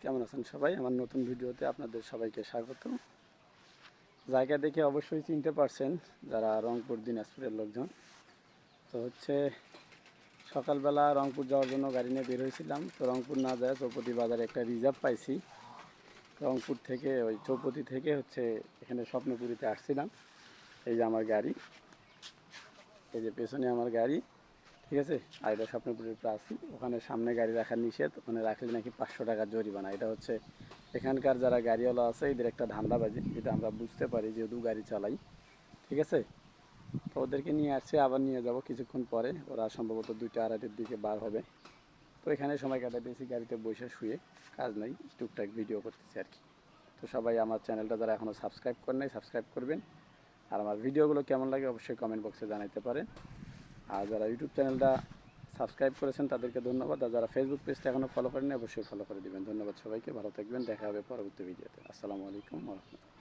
কেমন আছেন সবাই? আমার নতুন ভিডিওতে আপনাদের সবাইকে স্বাগত। জায়গা দেখে অবশ্যই চিনতে পারছেন যারা রংপুর দিনাজপুরের লোকজন। তো সকালবেলা রংপুর যাওয়ার জন্য গাড়ি নিয়ে বের হয়েছিলাম। তো রংপুর না যায় চৌপতি বাজারে একটা রিজার্ভ পাইছি। রংপুর থেকে ওই চৌপতি থেকে এখানে স্বপ্নপুরীতে আসছিলাম। এই যে আমার গাড়ি, এই যে পেছনে আমার গাড়ি, ঠিক আছে। আর এটা স্বপ্নপুরীর প্রাচী, ওখানে সামনে গাড়ি রাখার নিষেধ, ওখানে রাখলে নাকি 500 টাকার জরিমানা। এটা এখানকার যারা গাড়িওয়ালা আছে এদের একটা ধান্দাবাজি, যেটা আমরা বুঝতে পারি যেহেতু গাড়ি চালাই, ঠিক আছে। তো ওদেরকে নিয়ে আসছে, আবার নিয়ে যাব কিছুক্ষণ পরে। ওরা সম্ভবত 2টা 2:30-এর দিকে বার হবে। তো এখানে সময় কাটাতেছি গাড়িতে বসে শুয়ে, কাজ নাই, টুকটাক ভিডিও করতেছি আর কি। তো সবাই আমার চ্যানেলটা যারা এখনও সাবস্ক্রাইব করেন নাই সাবস্ক্রাইব করবেন। আর আমার ভিডিওগুলো কেমন লাগে অবশ্যই কমেন্ট বক্সে জানাতে পারেন। আর যারা ইউটিউব চ্যানেলটা সাবস্ক্রাইব করেছেন তাদেরকে ধন্যবাদ। আর যারা ফেসবুক পেজটা এখনও ফলো করেননি অবশ্যই ফলো করে দেবেন। ধন্যবাদ সবাইকে, ভালো থাকবেন, দেখা হবে পরবর্তী ভিডিওতে। আসসালামু আলাইকুম ওয়া রাহমাতুল্লাহ।